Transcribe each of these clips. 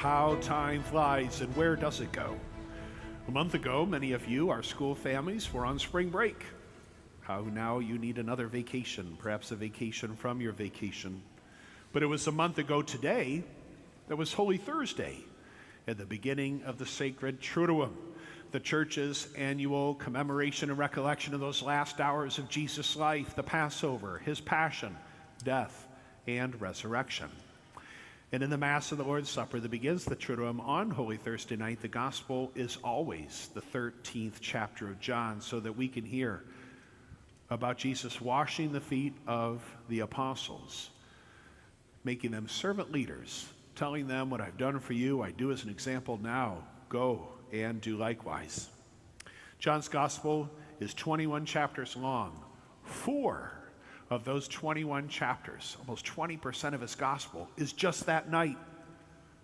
how time flies and where does it go? A month ago, many of you, our school families, were on spring break. How now you need another vacation, perhaps a vacation from your vacation. But it was a month ago today that was Holy Thursday, at the beginning of the sacred Triduum, the church's annual commemoration and recollection of those last hours of Jesus' life, the Passover, his passion, death, and resurrection. And in the Mass of the Lord's Supper that begins the Triduum on Holy Thursday night, the Gospel is always the 13th chapter of John, so that we can hear about Jesus washing the feet of the apostles, making them servant leaders, telling them, what I've done for you, I do as an example now. Go and do likewise. John's Gospel is 21 chapters long. 4 of those 21 chapters, almost 20% of his Gospel, is just that night.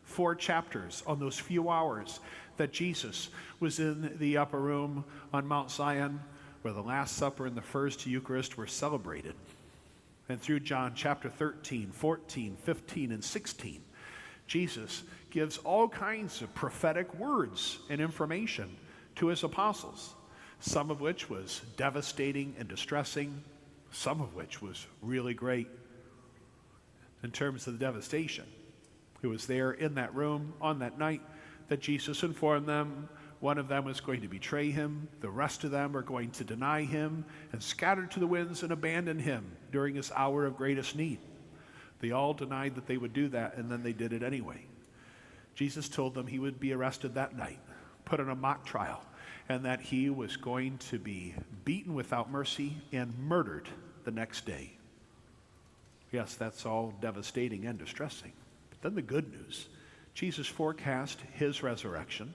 4 chapters on those few hours that Jesus was in the upper room on Mount Zion, where the Last Supper and the First Eucharist were celebrated. And through John chapter 13, 14, 15, and 16, Jesus gives all kinds of prophetic words and information to his apostles, some of which was devastating and distressing, some of which was really great. In terms of the devastation, it was there in that room on that night that Jesus informed them one of them was going to betray him, the rest of them are going to deny him and scatter to the winds and abandon him during his hour of greatest need. They all denied that they would do that, and then they did it anyway. Jesus told them he would be arrested that night, put on a mock trial, and that he was going to be beaten without mercy and murdered the next day. Yes, that's all devastating and distressing. But then the good news, Jesus forecast his resurrection,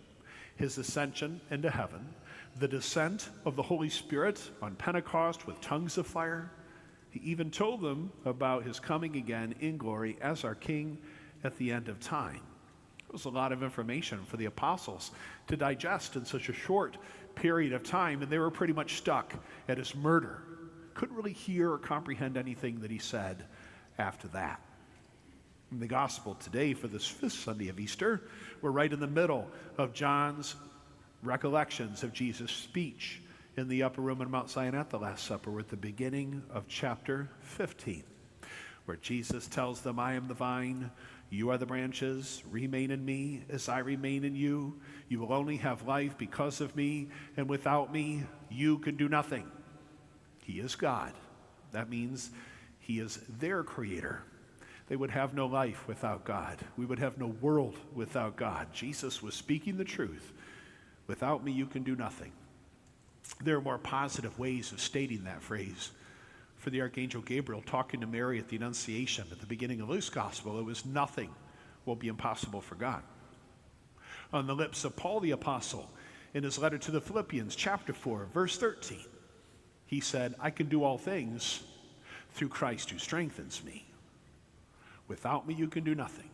his ascension into heaven, the descent of the Holy Spirit on Pentecost with tongues of fire. He even told them about his coming again in glory as our King at the end of time. It was a lot of information for the apostles to digest in such a short period of time, and they were pretty much stuck at his murder. Couldn't really hear or comprehend anything that he said after that. In the Gospel today, for this 5th Sunday of Easter, we're right in the middle of John's recollections of Jesus' speech in the upper room on Mount Zion at the Last Supper. We're at the beginning of chapter 15, where Jesus tells them, I am the vine, you are the branches, remain in me as I remain in you. You will only have life because of me, and without me, you can do nothing. He is God. That means he is their creator. They would have no life without God. We would have no world without God. Jesus was speaking the truth. Without me, you can do nothing. There are more positive ways of stating that phrase. For the Archangel Gabriel talking to Mary at the Annunciation at the beginning of Luke's Gospel, it was nothing will be impossible for God. On the lips of Paul the Apostle, in his letter to the Philippians, chapter 4, verse 13, he said, I can do all things through Christ who strengthens me. Without me, you can do nothing.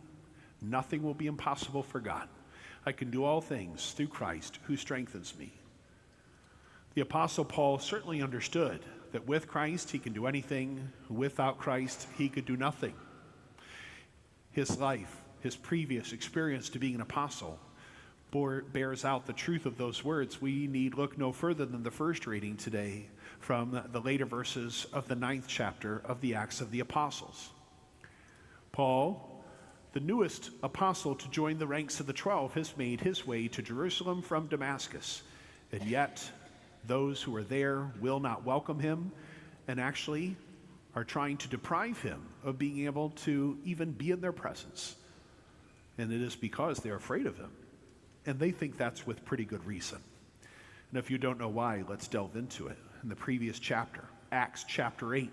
Nothing will be impossible for God. I can do all things through Christ who strengthens me. The Apostle Paul certainly understood that with Christ, he can do anything. Without Christ, he could do nothing. His life, his previous experience to being an apostle, bears out the truth of those words. We need look no further than the first reading today from the later verses of the 9th chapter of the Acts of the Apostles. Paul, the newest apostle to join the ranks of the 12, has made his way to Jerusalem from Damascus, and yet those who are there will not welcome him and actually are trying to deprive him of being able to even be in their presence. And it is because they're afraid of him. And they think that's with pretty good reason. And if you don't know why, let's delve into it. In the previous chapter, Acts chapter 8,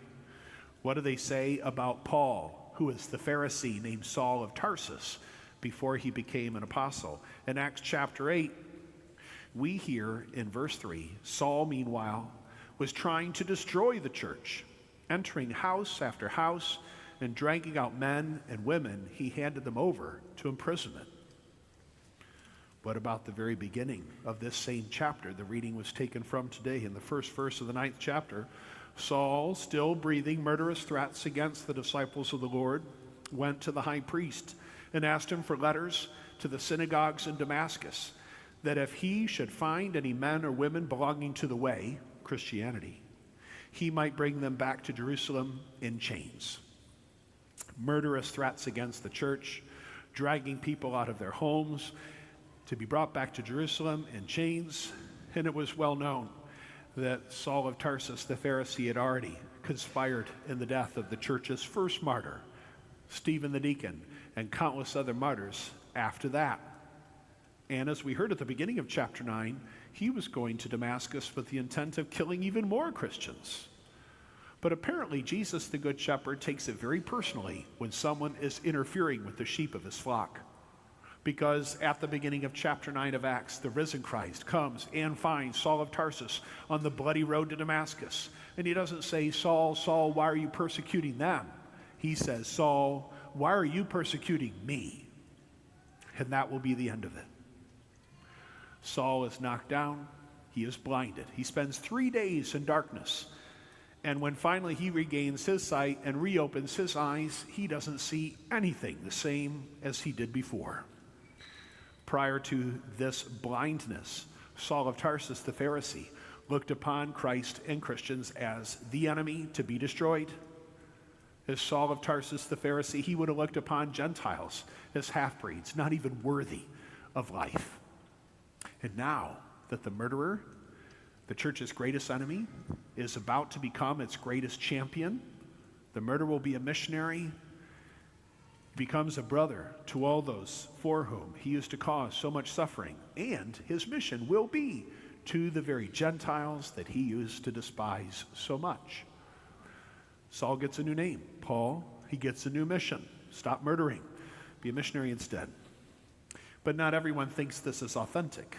what do they say about Paul, who is the Pharisee named Saul of Tarsus before he became an apostle? In Acts chapter 8, we hear in verse 3, Saul, meanwhile, was trying to destroy the church, entering house after house and dragging out men and women. He handed them over to imprisonment. What about the very beginning of this same chapter? The reading was taken from today in the first verse of the 9th chapter. Saul, still breathing murderous threats against the disciples of the Lord, went to the high priest and asked him for letters to the synagogues in Damascus, that if he should find any men or women belonging to the way, Christianity, he might bring them back to Jerusalem in chains. Murderous threats against the church, dragging people out of their homes to be brought back to Jerusalem in chains. And it was well known that Saul of Tarsus, the Pharisee, had already conspired in the death of the church's first martyr, Stephen the deacon, and countless other martyrs after that. And as we heard at the beginning of chapter 9, he was going to Damascus with the intent of killing even more Christians. But apparently Jesus, the Good Shepherd, takes it very personally when someone is interfering with the sheep of his flock. Because at the beginning of chapter 9 of Acts, the risen Christ comes and finds Saul of Tarsus on the bloody road to Damascus. And he doesn't say, Saul, Saul, why are you persecuting them? He says, Saul, why are you persecuting me? And that will be the end of it. Saul is knocked down. He is blinded. He spends 3 days in darkness. And when finally he regains his sight and reopens his eyes, he doesn't see anything the same as he did before. Prior to this blindness, Saul of Tarsus, the Pharisee, looked upon Christ and Christians as the enemy to be destroyed. As Saul of Tarsus, the Pharisee, he would have looked upon Gentiles as half-breeds, not even worthy of life. And now that the murderer, the church's greatest enemy, is about to become its greatest champion, the murderer will be a missionary, becomes a brother to all those for whom he used to cause so much suffering, and his mission will be to the very Gentiles that he used to despise so much. Saul gets a new name. Paul, he gets a new mission. Stop murdering. Be a missionary instead. But not everyone thinks this is authentic.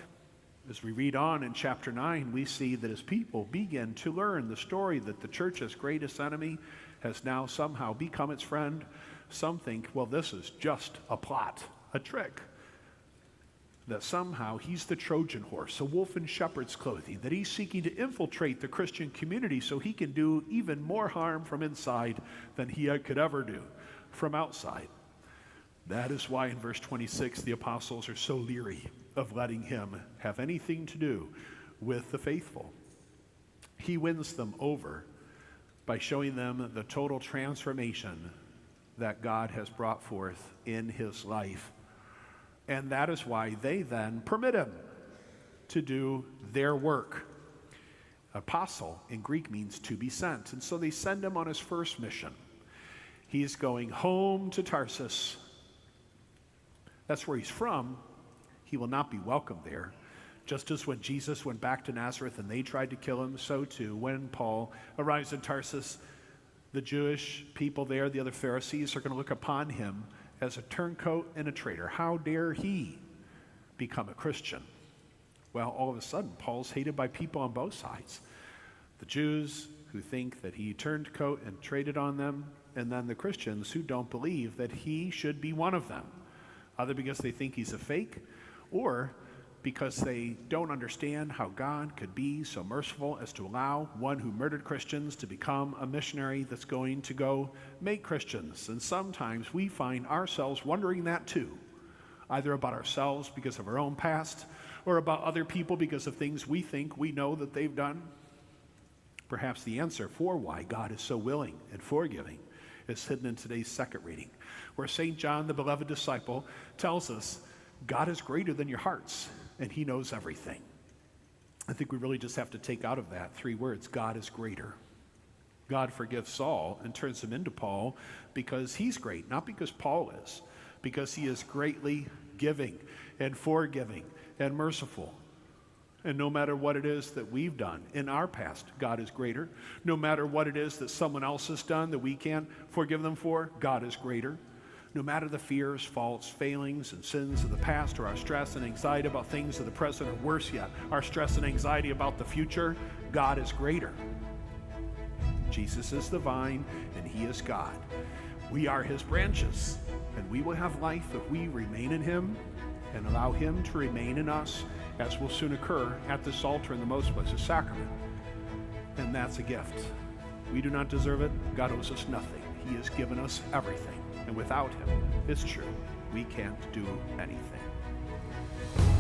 As we read on in chapter 9, we see that as people begin to learn the story that the church's greatest enemy has now somehow become its friend, some think, well, this is just a plot, a trick. That somehow he's the Trojan horse, a wolf in shepherd's clothing, that he's seeking to infiltrate the Christian community so he can do even more harm from inside than he could ever do from outside. That is why in verse 26, the apostles are so leery of letting him have anything to do with the faithful. He wins them over by showing them the total transformation that God has brought forth in his life. And that is why they then permit him to do their work. Apostle in Greek means to be sent. And so they send him on his first mission. He's going home to Tarsus. That's where he's from. He will not be welcome there. Just as when Jesus went back to Nazareth and they tried to kill him, so too when Paul arrives in Tarsus, the Jewish people there, the other Pharisees, are going to look upon him as a turncoat and a traitor. How dare he become a Christian? Well, all of a sudden, Paul's hated by people on both sides. The Jews who think that he turned coat and traded on them, and then the Christians who don't believe that he should be one of them, either because they think he's a fake or because they don't understand how God could be so merciful as to allow one who murdered Christians to become a missionary that's going to go make Christians. And sometimes we find ourselves wondering that too, either about ourselves because of our own past or about other people because of things we think we know that they've done. Perhaps the answer for why God is so willing and forgiving is hidden in today's second reading, where St. John, the beloved disciple, tells us God is greater than your hearts, and he knows everything. I think we really just have to take out of that 3 words: God is greater. God forgives Saul and turns him into Paul because he's great, not because Paul is, because he is greatly giving and forgiving and merciful. And no matter what it is that we've done in our past, God is greater. No matter what it is that someone else has done that we can't forgive them for, God is greater. No matter the fears, faults, failings, and sins of the past, or our stress and anxiety about things of the present, or worse yet, our stress and anxiety about the future, God is greater. Jesus is the vine, and he is God. We are his branches, and we will have life if we remain in him and allow him to remain in us, as will soon occur at this altar in the most blessed sacrament. And that's a gift. We do not deserve it. God owes us nothing. He has given us everything. And without him, it's true, we can't do anything.